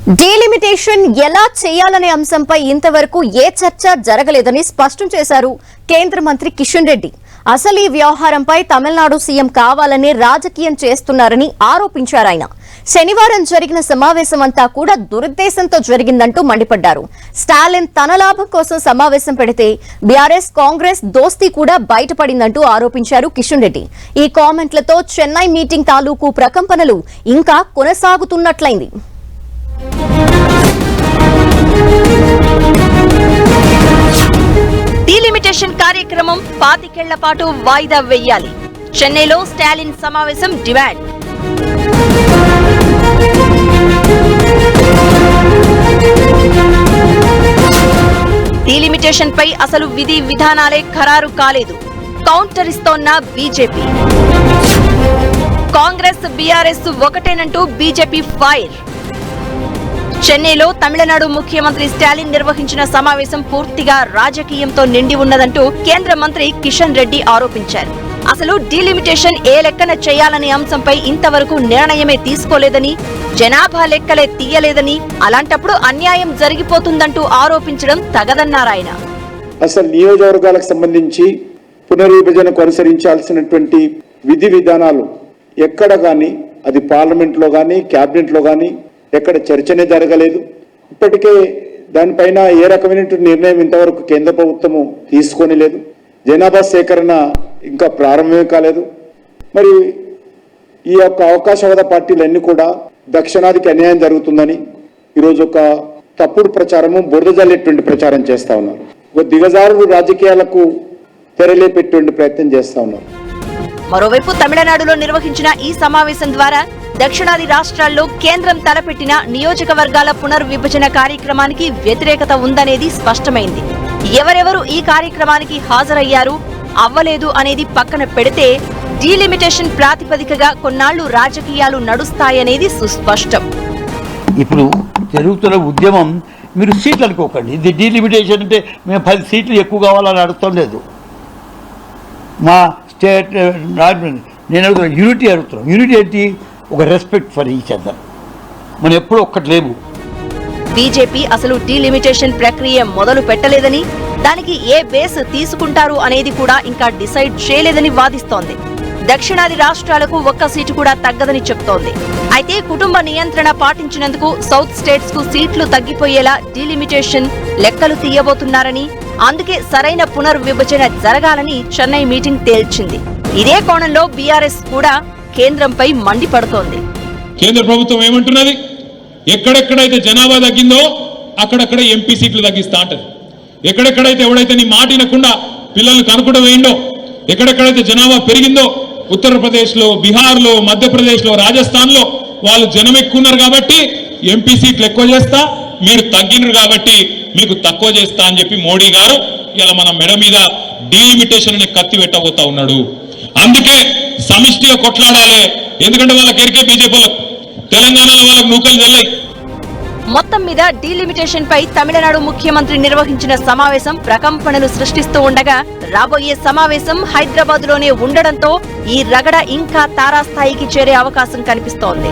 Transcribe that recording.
Delimitation ఎలా చేయాలనే అంశంపై ఇంతవరకు ఏ చర్చ జరగలేదని స్పష్టం చేశారు కేంద్ర మంత్రి కిషన్ రెడ్డి. అసలు ఈ వ్యవహారంపై తమిళనాడు సీఎం కావాలనే రాజకీయం చేస్తున్నారని ఆరోపించారు ఆయన. శనివారం జరిగిన సమావేశమంతా కూడా దురుద్దేశంతో జరిగిందంటూ మండిపడ్డారు. స్టాలిన్ తన లాభం కోసం సమావేశం పెడితే బీఆర్ఎస్ కాంగ్రెస్ దోస్తీ కూడా బయటపడిందంటూ ఆరోపించారు కిషన్ రెడ్డి. ఈ కామెంట్లతో చెన్నై మీటింగ్ తాలూకు ప్రకంపనలు ఇంకా కొనసాగుతున్నట్లయింది. డీలిమిటేషన్ కార్యక్రమం 25 ఏళ్ల పాటు వాయిదా వేయాలి. చెన్నైలో స్టాలిన్ సమావేశం డిమాండ్. డీలిమిటేషన్ పై అసలు విధి విధానాలే ఖరారు కాలేదు. కౌంటర్ ఇస్తోన్న బీజేపీ. కాంగ్రెస్ బీఆర్ఎస్ ఒకటేనంటూ బీజేపీ ఫైర్. చెన్నైలో తమిళనాడు ముఖ్యమంత్రి స్టాలిన్ నిర్వహించిన సమావేశం పూర్తిగా రాజకీయంతో నిండి ఉన్నదంటూ కేంద్ర మంత్రి కిషన్ రెడ్డి ఆరోపించారు. అసలు డీలిమిటేషన్ ఏ లెక్కన చేయాలనే అంశంపై ఇంతవరకు నిర్ణయమే తీసుకోలేదని, జనాభా లెక్కలే తీయలేదని, అలాంటప్పుడు అన్యాయం జరిగిపోతుందంటూ ఆరోపించడం తగదన్నారాయన. అసలు నియోజకవర్గాలకు సంబంధించి పునర్విభజనకు అనుసరించాల్సినటువంటి విధి విధానాలు ఎక్కడ కానీ, అది పార్లమెంట్లో కానీ క్యాబినెట్లో కానీ ఎక్కడ చర్చనే జరగలేదు. ఇప్పటికే దానిపైన ఏ రకమైన నిర్ణయం ఇంతవరకు కేంద్ర ప్రభుత్వము తీసుకొని లేదు. జనాభా సేకరణ ఇంకా ప్రారంభమే కాలేదు. మరి ఈ యొక్క అవకాశవాద పార్టీలన్నీ కూడా దక్షిణాదికి అన్యాయం జరుగుతుందని ఈరోజు ఒక తప్పుడు ప్రచారము, బురద జల్లేటువంటి ప్రచారం చేస్తా ఉన్నారు. ఒక దిగజారుడు రాజకీయాలకు తెరలేపెట్టే ప్రయత్నం చేస్తా ఉన్నారు. మరోవైపు తమిళనాడులో నిర్వహించిన ఈ సమావేశం ద్వారా దక్షిణాది రాష్ట్రాల్లో కేంద్రం తలపెట్టిన నియోజకవర్గాల పునర్విభజన కార్యక్రమానికి వ్యతిరేకత ఉందనేది స్పష్టమైంది. ఎవరెవరు ఈ కార్యక్రమానికి హాజరయ్యారు, అవ్వలేదు అనేది పక్కన పెడితే డీలిమిటేషన్ ప్రాతిపదికగా కొన్నాళ్లు రాజకీయాలు నడుస్తాయనేది సుస్పష్టం. ఇప్పుడు జరుగుతున్న ఉద్యమం మీరు సీట్లు అనుకోకండి. ఇది డీలిమిటేషన్ అంటే మేము 10 సీట్లు ఎక్కువ కావాలని అడుగుతాం లేదు. మా స్టేట్ నేను అడుగుతున్నాను, యూనిటీ అడుగుతున్నాం. యూనిటీ ఏంటి? ఒక రెస్పెక్ట్ ఫర్ ఈచ్ అదర్. మనం ఎప్పుడూ ఒక్కటి లేవు. బీజేపీ అసలు డీలిమిటేషన్ ప్రక్రియ మొదలు పెట్టలేదని, దానికి ఏ బేస్ తీసుకుంటారు అనేది కూడా ఇంకా డిసైడ్ చేయలేదని వాదిస్తోంది. దక్షిణాది రాష్ట్రాలకు ఒక్క సీటు కూడా తగ్గదని చెప్తోంది. అయితే కుటుంబ నియంత్రణ పాటించినందుకు సౌత్ స్టేట్స్ కు సీట్లు తగ్గిపోయేలా డీలిమిటేషన్ లెక్కలు తీయబోతున్నారని, అందుకే సరైన పునర్విభజన జరగాలని చెన్నై మీటింగ్ తేల్చింది. ఇదే కోణంలో బీఆర్ఎస్ కూడా కేంద్రంపై మండిపడుతోంది. కేంద్ర ప్రభుత్వం ఏమంటున్నది? ఎక్కడెక్కడైతే జనాభా తగ్గిందో అక్కడక్కడ ఎంపీ సీట్లు తగ్గిస్తా అంటది. ఎక్కడెక్కడైతే ఎవడైతే నీ మాట వినకుండా పిల్లలు కనుకోవడం వేయండో, ఎక్కడెక్కడైతే జనాభా పెరిగిందో, ఉత్తరప్రదేశ్లో, బీహార్లో, మధ్యప్రదేశ్లో, రాజస్థాన్లో వాళ్ళు జనం ఎక్కువ ఉన్నారు కాబట్టి ఎంపీ సీట్లు ఎక్కువ చేస్తా, మీరు తగ్గినారు కాబట్టి మీకు తక్కువ చేస్తా అని చెప్పి మోడీ గారు ఇలా మన మెడ మీద డీలిమిటేషన్ అనే కత్తి పెట్టబోతా ఉన్నాడు. అందుకే సమిష్టిగా కొట్లాడాలి. ఎందుకంటే వాళ్ళకి ఎరికే బీజేపీలో తెలంగాణలో వాళ్ళకి నూకలు జల్లాయి. మొత్తం మీద డీలిమిటేషన్ పై తమిళనాడు ముఖ్యమంత్రి నిర్వహించిన సమావేశం ప్రకంపనలు సృష్టిస్తూ ఉండగా, రాబోయే సమావేశం హైదరాబాద్ లోనే ఉండడంతో ఈ రగడ ఇంకా తారాస్థాయికి చేరే అవకాశం కనిపిస్తోంది.